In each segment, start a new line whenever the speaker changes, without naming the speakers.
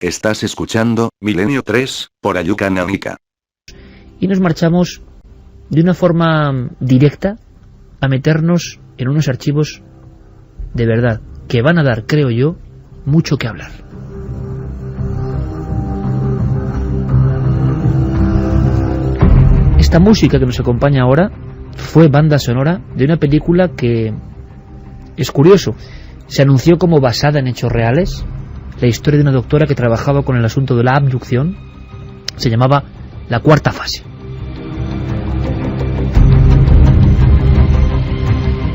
Estás escuchando Milenio 3 por Ayuca Náutica.
Y nos marchamos de una forma directa a meternos en unos archivos de verdad que van a dar, creo yo, mucho que hablar. Esta música que nos acompaña ahora fue banda sonora de una película que es curioso, se anunció como basada en hechos reales, la historia de una doctora que trabajaba con el asunto de la abducción, se llamaba La Cuarta Fase.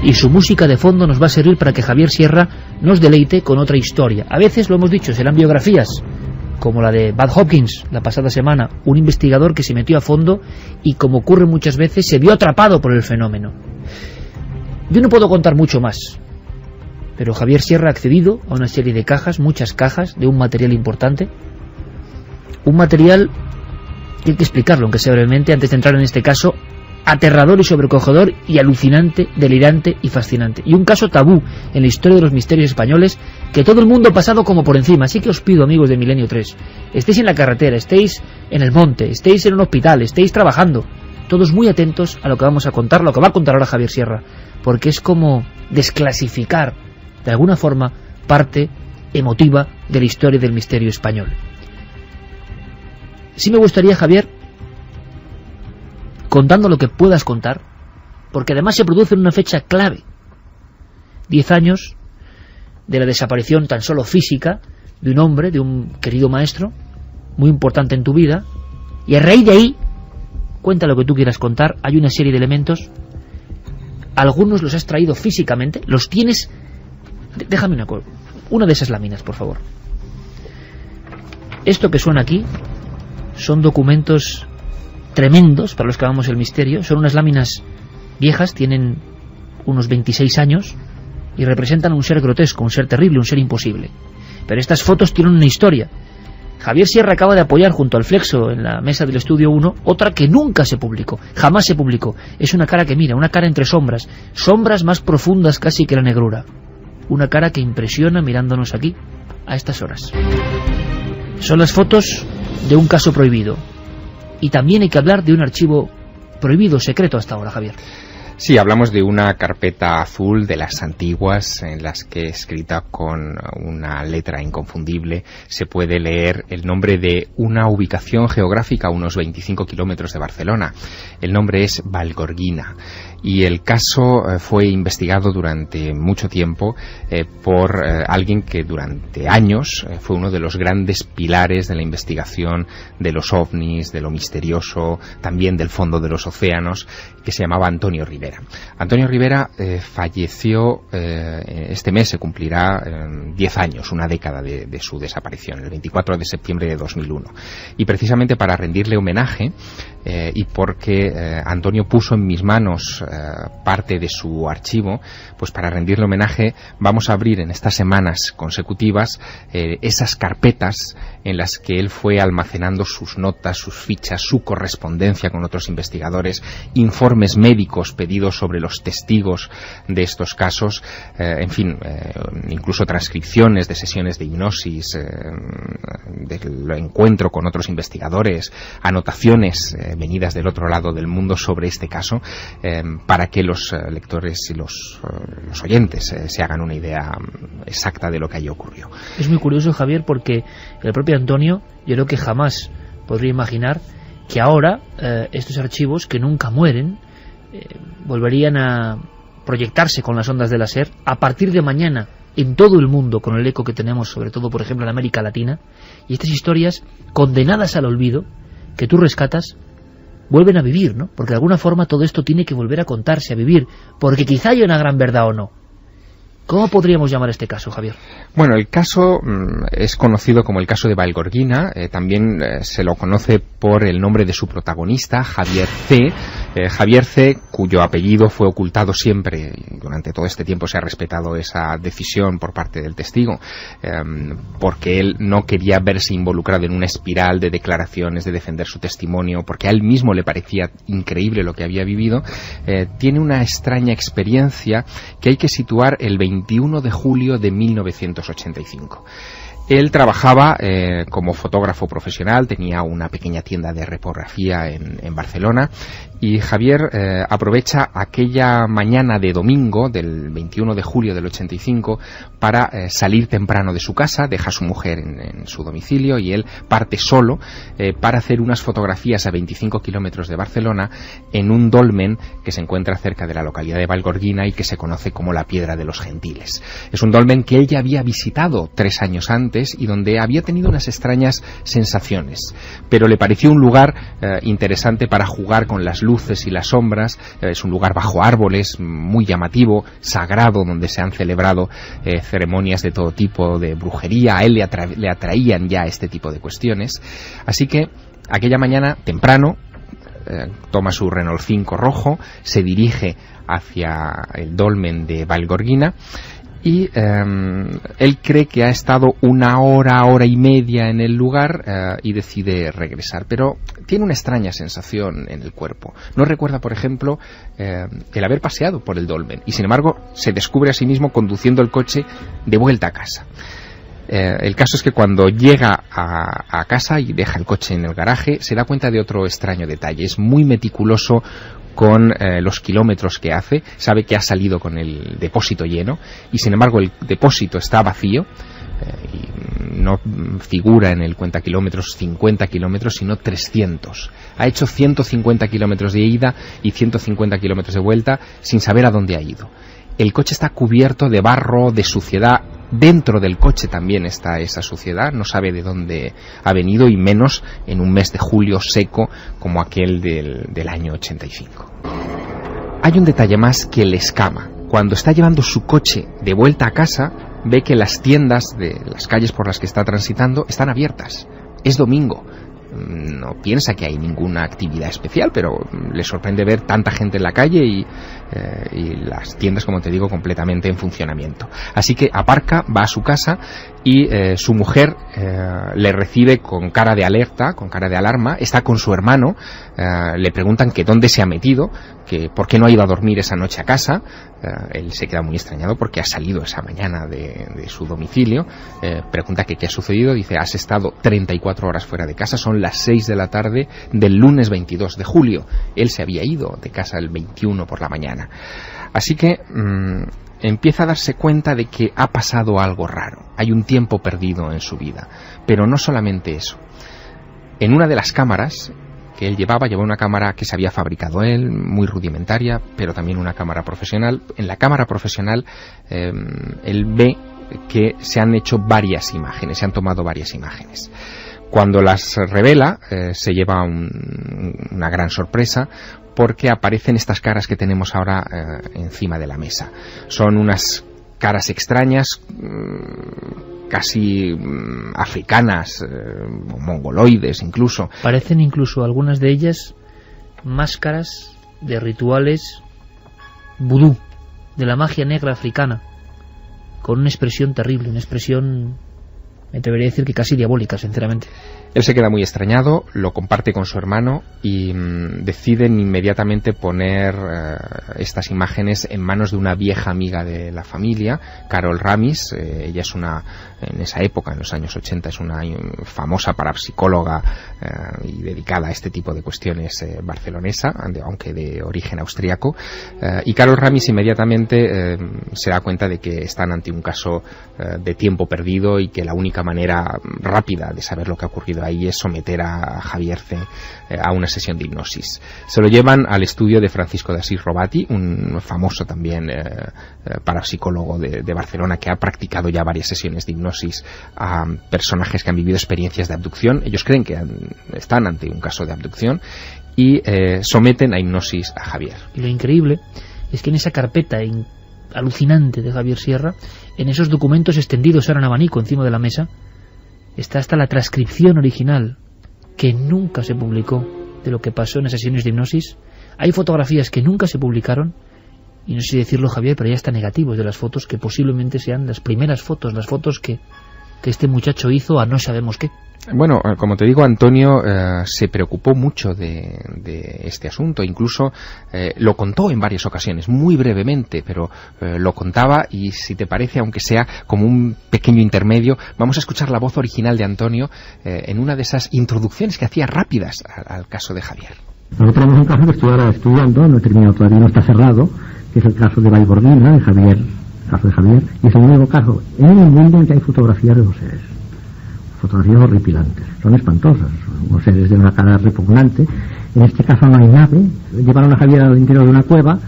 Y su música de fondo nos va a servir para que Javier Sierra nos deleite con otra historia. A veces, lo hemos dicho, serán biografías, como la de Bud Hopkins la pasada semana, un investigador que se metió a fondo y, como ocurre muchas veces, se vio atrapado por el fenómeno. Yo no puedo contar mucho más, pero Javier Sierra ha accedido a una serie de cajas, muchas cajas, de un material importante. Un material que hay que explicarlo, aunque sea brevemente, antes de entrar en este caso aterrador y sobrecogedor y alucinante, delirante y fascinante. Y un caso tabú en la historia de los misterios españoles que todo el mundo ha pasado como por encima. Así que os pido, amigos de Milenio 3, estéis en la carretera, estéis en el monte, estéis en un hospital, estéis trabajando, todos muy atentos a lo que vamos a contar, lo que va a contar ahora Javier Sierra, porque es como desclasificar de alguna forma parte emotiva de la historia del misterio español. Sí me gustaría, Javier, contando lo que puedas contar, porque además se produce en una fecha clave, 10 años de la desaparición tan solo física de un hombre, de un querido maestro muy importante en tu vida, y a raíz de ahí cuenta lo que tú quieras contar. Hay una serie de elementos, algunos los has traído físicamente, los tienes. Déjame una de esas láminas, por favor. Esto que suena aquí son documentos tremendos para los que amamos el misterio. Son unas láminas viejas, tienen unos 26 años y representan un ser grotesco, un ser terrible, un ser imposible. Pero estas fotos tienen una historia. Javier Sierra acaba de apoyar junto al Flexo en la mesa del Estudio 1 otra que nunca se publicó, jamás se publicó. Es una cara que mira, una cara entre sombras, sombras más profundas casi que la negrura. Una cara que impresiona mirándonos aquí a estas horas. Son las fotos de un caso prohibido. Y también hay que hablar de un archivo prohibido, secreto hasta ahora, Javier.
Sí, hablamos de una carpeta azul de las antiguas en las que, escrita con una letra inconfundible, se puede leer el nombre de una ubicación geográfica a unos 25 kilómetros de Barcelona. El nombre es Vallgorguina. Y el caso fue investigado durante mucho tiempo por alguien que durante años fue uno de los grandes pilares de la investigación de los ovnis, de lo misterioso, también del fondo de los océanos, que se llamaba Antonio Rivera. Antonio Rivera falleció este mes, se cumplirá 10 años, una década de su desaparición, el 24 de septiembre de 2001. Y precisamente para rendirle homenaje, y porque Antonio puso en mis manos parte de su archivo, pues para rendirle homenaje vamos a abrir en estas semanas consecutivas esas carpetas en las que él fue almacenando sus notas, sus fichas, su correspondencia con otros investigadores, informes médicos pedidos sobre los testigos de estos casos, en fin, incluso transcripciones de sesiones de hipnosis, del encuentro con otros investigadores, anotaciones venidas del otro lado del mundo sobre este caso, para que los lectores y los oyentes se hagan una idea exacta de lo que allí ocurrió.
Es muy curioso, Javier, porque el propio Antonio, yo creo que jamás podría imaginar que ahora estos archivos, que nunca mueren, volverían a proyectarse con las ondas de láser a partir de mañana en todo el mundo, con el eco que tenemos, sobre todo, por ejemplo, en América Latina, y estas historias condenadas al olvido, que tú rescatas, vuelven a vivir, ¿no? Porque de alguna forma todo esto tiene que volver a contarse, a vivir, porque quizá haya una gran verdad o no. ¿Cómo podríamos llamar este caso, Javier?
Bueno, el caso es conocido como el caso de Vallgorguina, también se lo conoce por el nombre de su protagonista, Javier C. Javier C., cuyo apellido fue ocultado siempre, y durante todo este tiempo se ha respetado esa decisión por parte del testigo, porque él no quería verse involucrado en una espiral de declaraciones, de defender su testimonio, porque a él mismo le parecía increíble lo que había vivido. Tiene una extraña experiencia que hay que situar el 21 de julio de 1985. Él trabajaba como fotógrafo profesional, tenía una pequeña tienda de repografía en Barcelona, y Javier aprovecha aquella mañana de domingo del 21 de julio del 85 para salir temprano de su casa, deja a su mujer en su domicilio y él parte solo para hacer unas fotografías a 25 kilómetros de Barcelona en un dolmen que se encuentra cerca de la localidad de Vallgorguina y que se conoce como la Piedra de los Gentiles. Es un dolmen que él ya había visitado 3 años antes y donde había tenido unas extrañas sensaciones, pero le pareció un lugar interesante para jugar con las luces y las sombras. Es un lugar bajo árboles, muy llamativo, sagrado, donde se han celebrado ceremonias de todo tipo de brujería. A él le atraían ya este tipo de cuestiones, así que aquella mañana temprano toma su Renault 5 rojo, se dirige hacia el dolmen de Vallgorguina y él cree que ha estado 1 hora, hora y media en el lugar y decide regresar, pero tiene una extraña sensación en el cuerpo. No recuerda, por ejemplo, el haber paseado por el dolmen y sin embargo se descubre a sí mismo conduciendo el coche de vuelta a casa. El caso es que cuando llega a casa y deja el coche en el garaje, se da cuenta de otro extraño detalle. Es muy meticuloso con los kilómetros que hace, sabe que ha salido con el depósito lleno y sin embargo el depósito está vacío y no figura en el cuentakilómetros 50 kilómetros sino 300. Ha hecho 150 kilómetros de ida y 150 kilómetros de vuelta sin saber a dónde ha ido. El coche está cubierto de barro, de suciedad. Dentro del coche también está esa suciedad, no sabe de dónde ha venido y menos en un mes de julio seco como aquel del año 85. Hay un detalle más que le escama. Cuando está llevando su coche de vuelta a casa, ve que las tiendas de las calles por las que está transitando están abiertas. Es domingo. No piensa que hay ninguna actividad especial, pero le sorprende ver tanta gente en la calle y las tiendas, como te digo, completamente en funcionamiento. Así que aparca, va a su casa y su mujer le recibe con cara de alerta, con cara de alarma. Está con su hermano, le preguntan que dónde se ha metido, que por qué no ha ido a dormir esa noche a casa. Él se queda muy extrañado porque ha salido esa mañana de su domicilio. Pregunta que qué ha sucedido, dice: has estado 34 horas fuera de casa, son las 6 de la tarde del lunes 22 de julio. Él se había ido de casa el 21 por la mañana. Así que empieza a darse cuenta de que ha pasado algo raro. Hay un tiempo perdido en su vida. Pero no solamente eso. En una de las cámaras que él llevaba una cámara que se había fabricado él, muy rudimentaria, pero también una cámara profesional. En la cámara profesional él ve que se han hecho varias imágenes, se han tomado varias imágenes. Cuando las revela se lleva una gran sorpresa, porque aparecen estas caras que tenemos ahora encima de la mesa. Son unas caras extrañas, casi africanas, mongoloides incluso.
Parecen incluso algunas de ellas máscaras de rituales vudú, de la magia negra africana, con una expresión terrible, una expresión, me atrevería a decir que casi diabólica, sinceramente.
Él se queda muy extrañado, lo comparte con su hermano y deciden inmediatamente poner estas imágenes en manos de una vieja amiga de la familia, Carol Ramis. Ella es en esa época, en los años 80, es una famosa parapsicóloga y dedicada a este tipo de cuestiones barcelonesa, aunque de origen austríaco. Y Carol Ramis inmediatamente se da cuenta de que están ante un caso de tiempo perdido y que la única manera rápida de saber lo que ha ocurrido ahí es someter a Javier C. a una sesión de hipnosis. Se lo llevan al estudio de Francisco de Asís Robati, un famoso también parapsicólogo de Barcelona que ha practicado ya varias sesiones de hipnosis a personajes que han vivido experiencias de abducción. Ellos creen que están ante un caso de abducción y someten a hipnosis a Javier.
Y lo increíble es que en esa carpeta alucinante de Javier Sierra, en esos documentos extendidos ahora en abanico encima de la mesa, está hasta la transcripción original, que nunca se publicó, de lo que pasó en las sesiones de hipnosis. Hay fotografías que nunca se publicaron, y no sé si decirlo, Javier, pero ya está negativos de las fotos, que posiblemente sean las primeras fotos, las fotos que que este muchacho hizo a no sabemos qué.
Bueno, como te digo, Antonio se preocupó mucho de este asunto, incluso lo contó en varias ocasiones, muy brevemente, pero lo contaba, y si te parece, aunque sea como un pequeño intermedio, vamos a escuchar la voz original de Antonio en una de esas introducciones que hacía rápidas al caso de Javier.
Nosotros tenemos un caso que estoy ahora estudiando, no he terminado todavía, no está cerrado, que es el caso de Vallgorguina, de Javier, caso de Javier, y es el único caso en el mundo en que hay fotografías de los seres. Fotografías horripilantes, son espantosas, son unos seres de una cara repugnante. En este caso no hay nave, llevaron a Javier al interior de una cueva.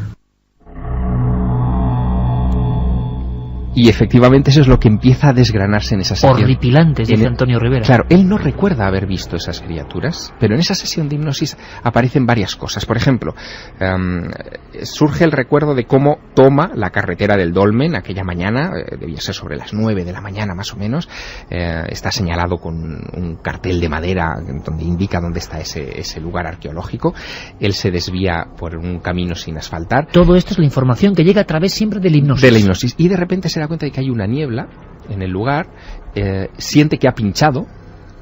Y efectivamente eso es lo que empieza a desgranarse en esa sesión.
Horripilantes, dice Antonio Rivera.
Claro, él no recuerda haber visto esas criaturas, pero en esa sesión de hipnosis aparecen varias cosas. Por ejemplo, surge el recuerdo de cómo toma la carretera del Dolmen aquella mañana, debía ser sobre las 9 de la mañana más o menos, está señalado con un cartel de madera donde indica dónde está ese lugar arqueológico. Él se desvía por un camino sin asfaltar.
Todo esto es la información que llega a través siempre de la hipnosis.
De la hipnosis. Y de repente se da cuenta de que hay una niebla en el lugar, siente que ha pinchado,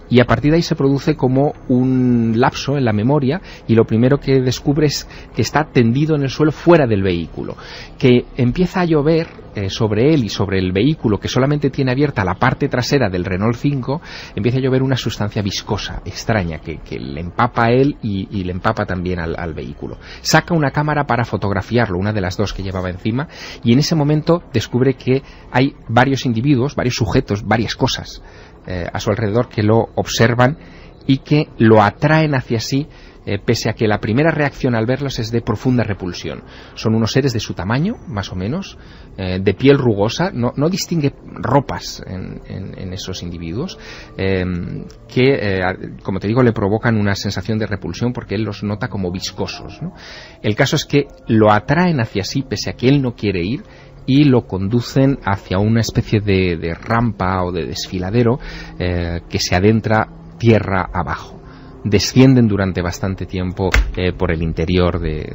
y a partir de ahí se produce como un lapso en la memoria, y lo primero que descubre es que está tendido en el suelo fuera del vehículo, que empieza a llover sobre él y sobre el vehículo, que solamente tiene abierta la parte trasera del Renault 5, empieza a llover una sustancia viscosa, extraña, que le empapa a él y le empapa también al vehículo. Saca una cámara para fotografiarlo, una de las dos que llevaba encima, y en ese momento descubre que hay varios individuos, varios sujetos, varias cosas a su alrededor que lo observan y que lo atraen hacia sí, pese a que la primera reacción al verlos es de profunda repulsión. Son unos seres de su tamaño, más o menos, de piel rugosa, no distingue ropas en esos individuos, que, como te digo, le provocan una sensación de repulsión porque él los nota como viscosos, ¿no? El caso es que lo atraen hacia sí, pese a que él no quiere ir, y lo conducen hacia una especie de rampa o de desfiladero que se adentra tierra abajo. Descienden durante bastante tiempo por el interior del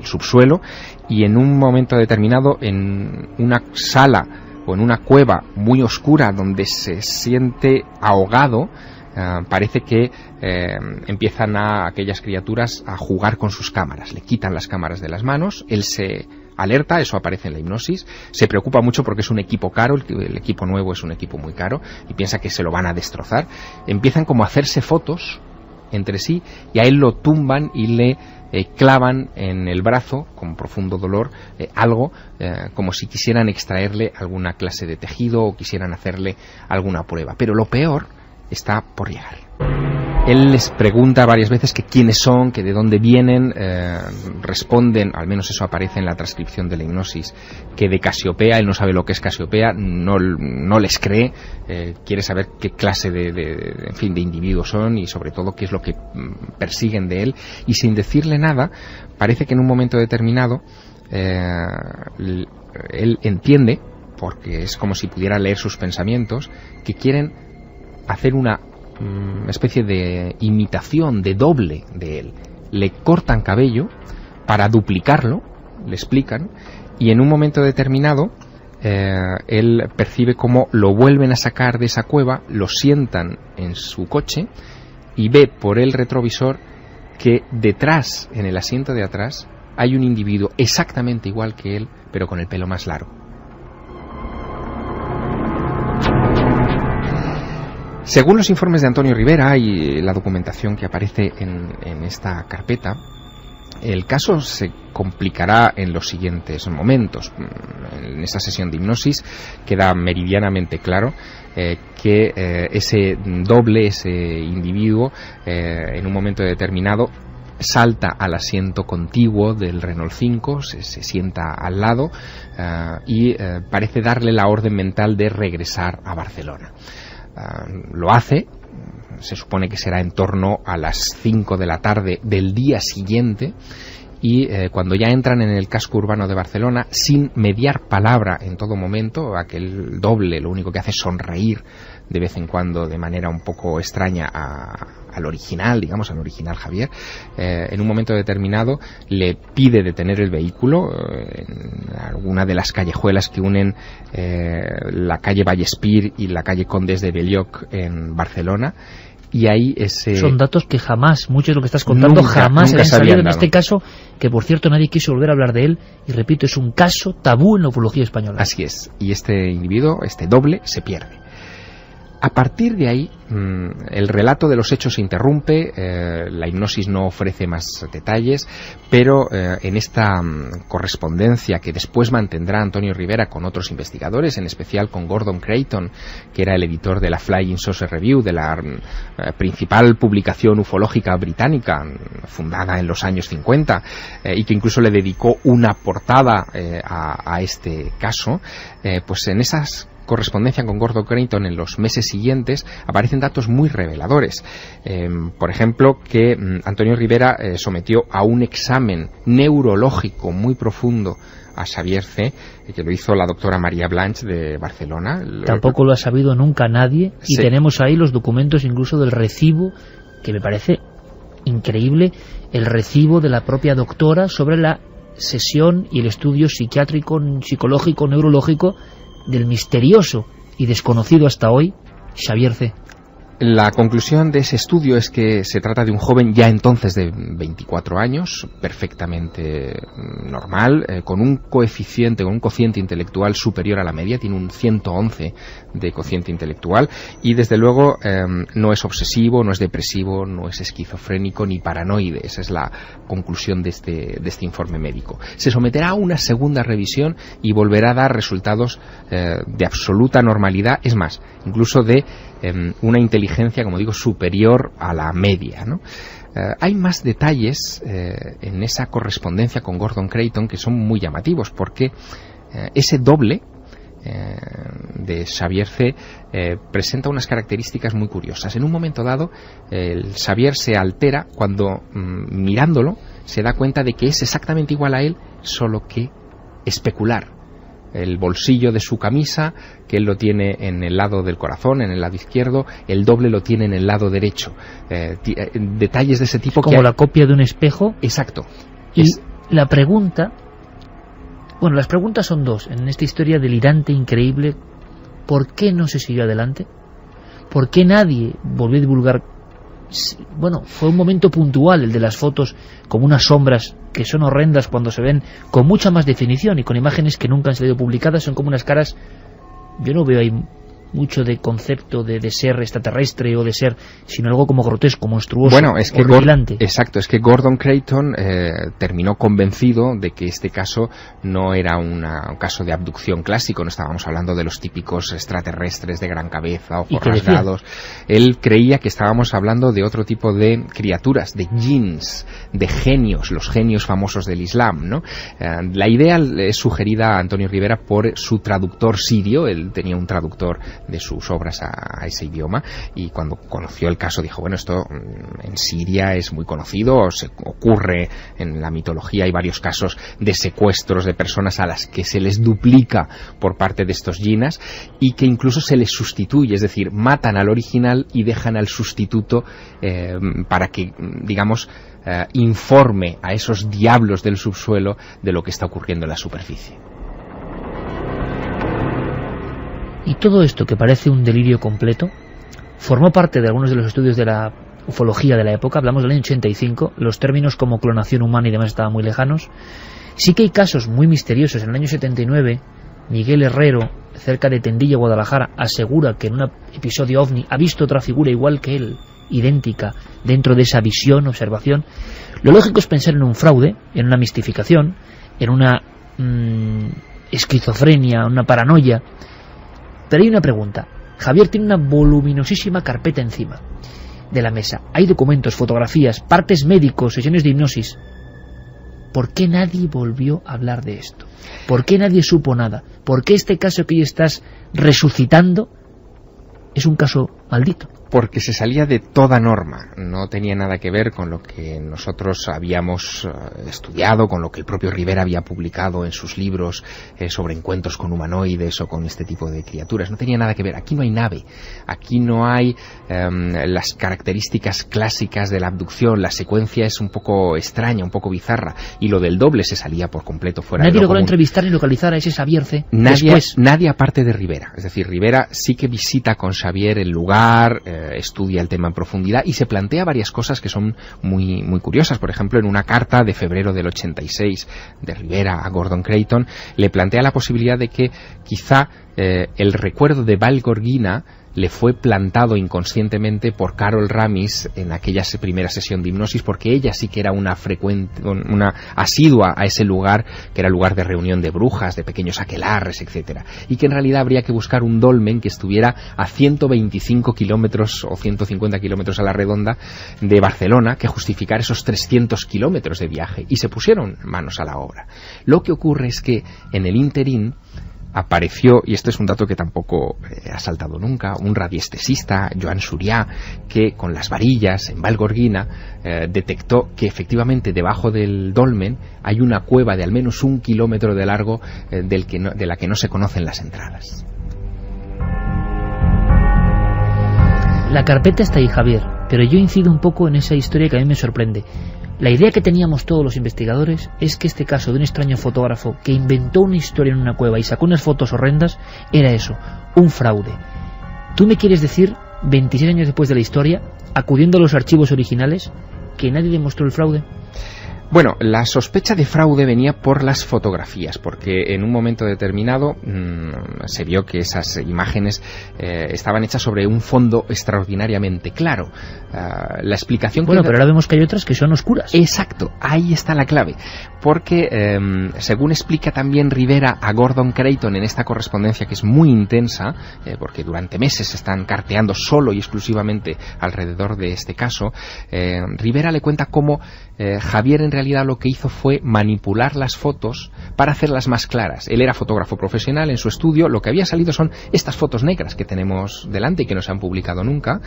subsuelo, y en un momento determinado, en una sala o en una cueva muy oscura donde se siente ahogado, parece que empiezan aquellas criaturas a jugar con sus cámaras. Le quitan las cámaras de las manos, él se alerta, eso aparece en la hipnosis, se preocupa mucho porque es un equipo caro, el equipo nuevo es un equipo muy caro, y piensa que se lo van a destrozar. Empiezan como a hacerse fotos entre sí, y a él lo tumban y le clavan en el brazo, con profundo dolor, algo, como si quisieran extraerle alguna clase de tejido o quisieran hacerle alguna prueba. Pero lo peor está por llegar. Él les pregunta varias veces que quiénes son, que de dónde vienen, responden, al menos eso aparece en la transcripción de la hipnosis, que de Casiopea. Él no sabe lo que es Casiopea, no les cree, quiere saber qué clase de individuos son y sobre todo qué es lo que persiguen de él, y sin decirle nada, parece que en un momento determinado él entiende, porque es como si pudiera leer sus pensamientos, que quieren hacer una especie de imitación, de doble de él. Le cortan cabello para duplicarlo, le explican, y en un momento determinado él percibe cómo lo vuelven a sacar de esa cueva, lo sientan en su coche y ve por el retrovisor que detrás, en el asiento de atrás, hay un individuo exactamente igual que él, pero con el pelo más largo. Según los informes de Antonio Rivera y la documentación que aparece en esta carpeta, el caso se complicará en los siguientes momentos. En esta sesión de hipnosis queda meridianamente claro que ese doble, ese individuo, en un momento determinado salta al asiento contiguo del Renault 5, se sienta al lado y parece darle la orden mental de regresar a Barcelona. Lo hace, se supone que será en torno a las 5 de la tarde del día siguiente, y cuando ya entran en el casco urbano de Barcelona, sin mediar palabra en todo momento, aquel doble lo único que hace es sonreír de vez en cuando de manera un poco extraña al original, digamos, al original Javier, en un momento determinado le pide detener el vehículo en alguna de las callejuelas que unen la calle Vallespir y la calle Condes de Belloc en Barcelona. Y ahí
son datos que jamás, mucho de lo que estás contando, jamás se han salido en este caso, que por cierto nadie quiso volver a hablar de él, y repito, es un caso tabú en la ufología española.
Así es, y este individuo, este doble, se pierde. A partir de ahí, el relato de los hechos se interrumpe, la hipnosis no ofrece más detalles, pero en esta correspondencia que después mantendrá Antonio Rivera con otros investigadores, en especial con Gordon Creighton, que era el editor de la Flying Saucer Review, de la principal publicación ufológica británica, fundada en los años 50, y que incluso le dedicó una portada a este caso, pues en esas correspondencia con Gordon Creighton en los meses siguientes aparecen datos muy reveladores. Por ejemplo, que Antonio Rivera sometió a un examen neurológico muy profundo a Xavier C., que lo hizo la doctora María Blanch de Barcelona.
Tampoco lo ha sabido nunca nadie, y tenemos ahí los documentos incluso del recibo, que me parece increíble, el recibo de la propia doctora sobre la sesión y el estudio psiquiátrico, psicológico, neurológico del misterioso y desconocido hasta hoy Xavier C.
La conclusión de ese estudio es que se trata de un joven ya entonces de 24 años, perfectamente normal, con un cociente intelectual superior a la media, tiene un 111 de cociente intelectual, y desde luego no es obsesivo, no es depresivo, no es esquizofrénico ni paranoide. Esa es la conclusión de este informe médico. Se someterá a una segunda revisión y volverá a dar resultados de absoluta normalidad, es más, incluso de una inteligencia, como digo, superior a la media, ¿no? Hay más detalles en esa correspondencia con Gordon Creighton que son muy llamativos, porque ese doble de Xavier C. Presenta unas características muy curiosas. En un momento dado, el Xavier se altera cuando, mirándolo, se da cuenta de que es exactamente igual a él, solo que especular. El bolsillo de su camisa, que él lo tiene en el lado del corazón, en el lado izquierdo, el doble lo tiene en el lado derecho. Detalles de ese tipo.
Es como la copia de un espejo.
Exacto.
Y la pregunta, bueno, las preguntas son dos en esta historia delirante, increíble. ¿Por qué no se siguió adelante? ¿Por qué nadie volvió a divulgar? Bueno, fue un momento puntual el de las fotos, como unas sombras que son horrendas cuando se ven con mucha más definición y con imágenes que nunca han sido publicadas. Son como unas caras, yo no veo ahí mucho de concepto de ser extraterrestre o de ser, sino algo como grotesco, monstruoso,
bueno, es que
horripilante.
Exacto, es que Gordon Creighton terminó convencido de que este caso no era un caso de abducción clásico, no estábamos hablando de los típicos extraterrestres de gran cabeza, ojos rasgados. Él creía que estábamos hablando de otro tipo de criaturas, de jinns, de genios, los genios famosos del Islam, ¿no? La idea es sugerida a Antonio Rivera por su traductor sirio. Él tenía un traductor de sus obras a ese idioma, y cuando conoció el caso dijo, bueno, esto en Siria es muy conocido, se ocurre en la mitología, hay varios casos de secuestros de personas a las que se les duplica por parte de estos jinnas y que incluso se les sustituye, es decir, matan al original y dejan al sustituto para que, digamos, informe a esos diablos del subsuelo de lo que está ocurriendo en la superficie.
Y todo esto, que parece un delirio completo, formó parte de algunos de los estudios de la ufología de la época. Hablamos del año 85, los términos como clonación humana y demás estaban muy lejanos. Sí que hay casos muy misteriosos. En el año 79, Miguel Herrero, cerca de Tendilla, Guadalajara, asegura que en un episodio OVNI ha visto otra figura igual que él, idéntica, dentro de esa visión, observación. Lo lógico es pensar en un fraude, en una mistificación, en una esquizofrenia, una paranoia. Pero hay una pregunta. Javier tiene una voluminosísima carpeta encima de la mesa. Hay documentos, fotografías, partes médicos, sesiones de hipnosis. ¿Por qué nadie volvió a hablar de esto? ¿Por qué nadie supo nada? ¿Por qué este caso que hoy estás resucitando es un caso maldito.
Porque se salía de toda norma, no tenía nada que ver con lo que nosotros habíamos estudiado, con lo que el propio Rivera había publicado en sus libros sobre encuentros con humanoides o con este tipo de criaturas. No tenía nada que ver. Aquí no hay nave, aquí no hay las características clásicas de la abducción. La secuencia es un poco extraña, un poco bizarra, y lo del doble se salía por completo fuera de lo común.
Nadie logró entrevistar ni localizar a ese Xavier C.
Nadie aparte de Rivera. Es decir, Rivera sí que visita con Xavier el lugar, estudia el tema en profundidad y se plantea varias cosas que son muy, muy curiosas. Por ejemplo, en una carta de febrero del 86 de Rivera a Gordon Creighton, le plantea la posibilidad de que quizá el recuerdo de Val Gorgina le fue plantado inconscientemente por Carol Ramis en aquella primera sesión de hipnosis, porque ella sí que era una asidua a ese lugar, que era el lugar de reunión de brujas, de pequeños aquelarres, etcétera, y que en realidad habría que buscar un dolmen que estuviera a 125 kilómetros o 150 kilómetros a la redonda de Barcelona, que justificara esos 300 kilómetros de viaje, y se pusieron manos a la obra. Lo que ocurre es que en el ínterin apareció, y este es un dato que tampoco ha saltado nunca, un radiestesista, Joan Surià, que con las varillas en Val Gorgina detectó que efectivamente debajo del dolmen hay una cueva de al menos 1 kilómetro de largo de la que no se conocen las entradas.
La carpeta está ahí, Javier, pero yo incido un poco en esa historia que a mí me sorprende. La idea que teníamos todos los investigadores es que este caso de un extraño fotógrafo que inventó una historia en una cueva y sacó unas fotos horrendas era eso, un fraude. ¿Tú me quieres decir, 26 años después de la historia, acudiendo a los archivos originales, que nadie demostró el fraude?
Bueno, la sospecha de fraude venía por las fotografías, porque en un momento determinado se vio que esas imágenes estaban hechas sobre un fondo extraordinariamente claro. La explicación
pero ahora vemos que hay otras que son oscuras.
Exacto, ahí está la clave, porque según explica también Rivera a Gordon Creighton en esta correspondencia, que es muy intensa, porque durante meses están carteando solo y exclusivamente alrededor de este caso, Rivera le cuenta cómo Javier en realidad lo que hizo fue manipular las fotos para hacerlas más claras. Él era fotógrafo profesional en su estudio, lo que había salido son estas fotos negras que tenemos delante y que no se han publicado nunca,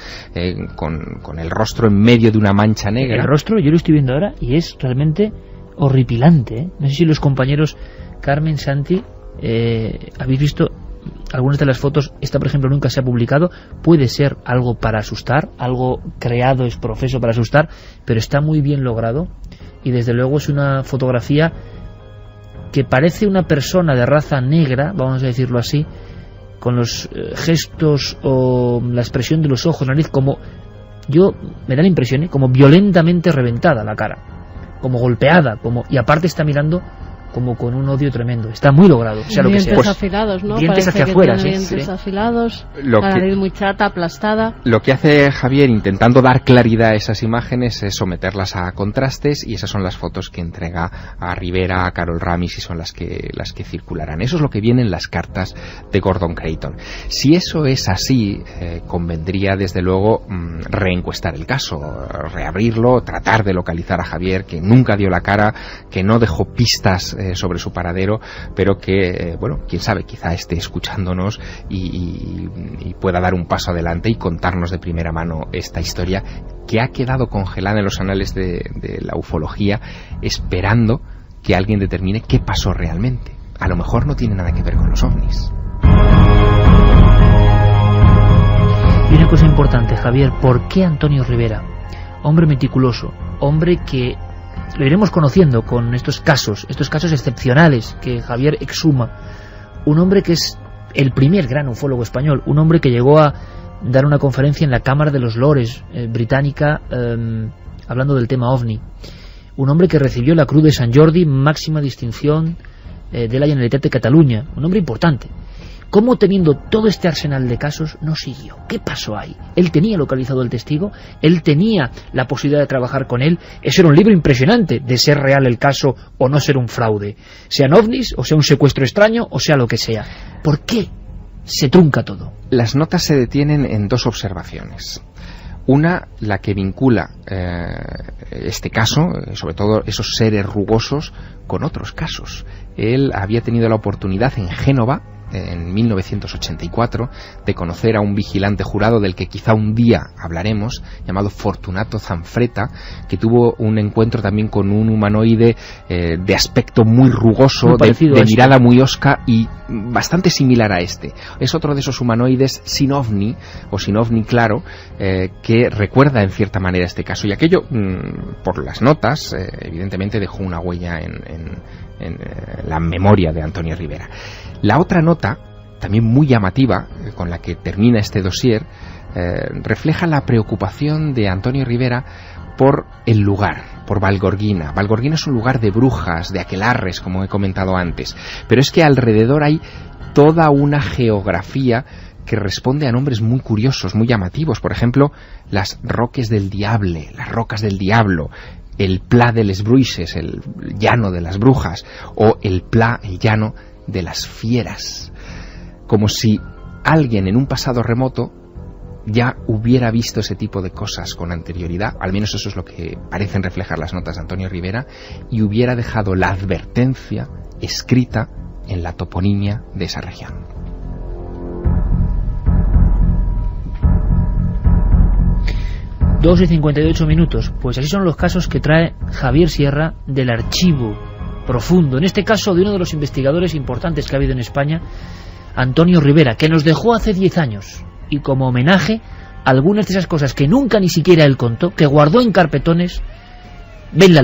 con el rostro en medio de una mancha negra.
El rostro yo lo estoy viendo ahora y es realmente horripilante, ¿eh? No sé si los compañeros Carmen, Santi, habéis visto algunas de las fotos. Esta, por ejemplo, nunca se ha publicado. Puede ser algo para asustar, algo creado es profeso para asustar, pero está muy bien logrado y desde luego es una fotografía que parece una persona de raza negra, vamos a decirlo así, con los gestos o la expresión de los ojos, nariz, como me da la impresión, como violentamente reventada la cara, como golpeada, y aparte está mirando como con un odio tremendo. Está muy logrado, sea lo que sea.
Dientes afilados, ¿no?
Dientes
Parece
hacia
que
afuera,
tiene
sí.
Dientes afilados, la nariz muy chata, aplastada.
Lo que hace Javier, intentando dar claridad a esas imágenes, es someterlas a contrastes, y esas son las fotos que entrega a Rivera, a Carol Ramis, y son las que circularán. Eso es lo que viene en las cartas de Gordon Creighton. Si eso es así, convendría desde luego reencuestar el caso, reabrirlo, tratar de localizar a Javier, que nunca dio la cara, que no dejó pistas sobre su paradero, pero que, quién sabe, quizá esté escuchándonos y pueda dar un paso adelante y contarnos de primera mano esta historia que ha quedado congelada en los anales de la ufología, esperando que alguien determine qué pasó realmente. A lo mejor no tiene nada que ver con los ovnis.
Y una cosa importante, Javier, ¿por qué Antonio Rivera? Hombre meticuloso, hombre que lo iremos conociendo con estos casos excepcionales que Javier exhuma. Un hombre que es el primer gran ufólogo español, un hombre que llegó a dar una conferencia en la Cámara de los Lores británica hablando del tema OVNI. Un hombre que recibió la Cruz de Sant Jordi, máxima distinción de la Generalitat de Cataluña. Un hombre importante. ¿Cómo, teniendo todo este arsenal de casos, no siguió? ¿Qué pasó ahí? Él tenía localizado el testigo, él tenía la posibilidad de trabajar con él. Eso era un libro impresionante, de ser real el caso o no ser un fraude. Sean ovnis, o sea un secuestro extraño, o sea lo que sea. ¿Por qué se trunca todo?
Las notas se detienen en dos observaciones. Una, la que vincula este caso, sobre todo esos seres rugosos, con otros casos. Él había tenido la oportunidad en Génova en 1984 de conocer a un vigilante jurado del que quizá un día hablaremos, llamado Fortunato Zanfretta, que tuvo un encuentro también con un humanoide de aspecto muy rugoso, de mirada muy hosca y bastante similar a este. Es otro de esos humanoides sin ovni, o sin ovni claro, que recuerda en cierta manera este caso. Y aquello, por las notas, evidentemente dejó una huella en la memoria de Antonio Rivera. La otra nota, también muy llamativa, con la que termina este dossier, refleja la preocupación de Antonio Rivera por el lugar, por Valgorguina. Valgorguina es un lugar de brujas, de aquelarres, como he comentado antes, pero es que alrededor hay toda una geografía que responde a nombres muy curiosos, muy llamativos. Por ejemplo, las Roques del Diable, las Rocas del Diablo, el Pla de les Bruixes, el llano de las brujas, o el Pla, el llano de las fieras. Como si alguien en un pasado remoto ya hubiera visto ese tipo de cosas con anterioridad, al menos eso es lo que parecen reflejar las notas de Antonio Rivera, y hubiera dejado la advertencia escrita en la toponimia de esa región.
Dos y 58 minutos. Pues así son los casos que trae Javier Sierra del archivo profundo, en este caso de uno de los investigadores importantes que ha habido en España, Antonio Rivera, que nos dejó hace 10 años, y como homenaje, algunas de esas cosas que nunca ni siquiera él contó, que guardó en carpetones, ven la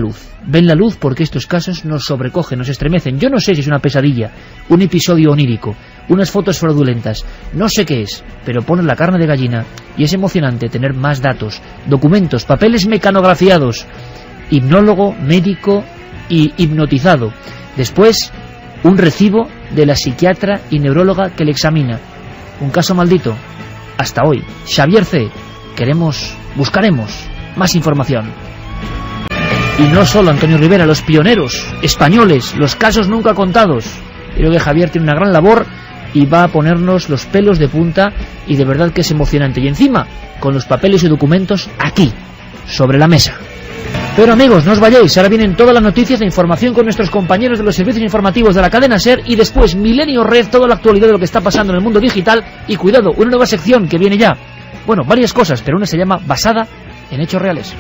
luz porque estos casos nos sobrecogen, nos estremecen. Yo no sé si es una pesadilla, un episodio onírico, unas fotos fraudulentas, no sé qué es, pero pone la carne de gallina y es emocionante tener más datos, documentos, papeles mecanografiados, hipnólogo, médico y hipnotizado. Después, un recibo de la psiquiatra y neuróloga que le examina. Un caso maldito. Hasta hoy. Xavier C. Buscaremos más información. Y no solo Antonio Rivera, los pioneros españoles, los casos nunca contados. Creo que Javier tiene una gran labor y va a ponernos los pelos de punta, y de verdad que es emocionante. Y encima, con los papeles y documentos aquí, sobre la mesa. Pero amigos, no os vayáis, ahora vienen todas las noticias e información con nuestros compañeros de los servicios informativos de la cadena SER, y después Milenio Red, toda la actualidad de lo que está pasando en el mundo digital. Y cuidado, una nueva sección que viene ya. Bueno, varias cosas, pero una se llama Basada en Hechos Reales.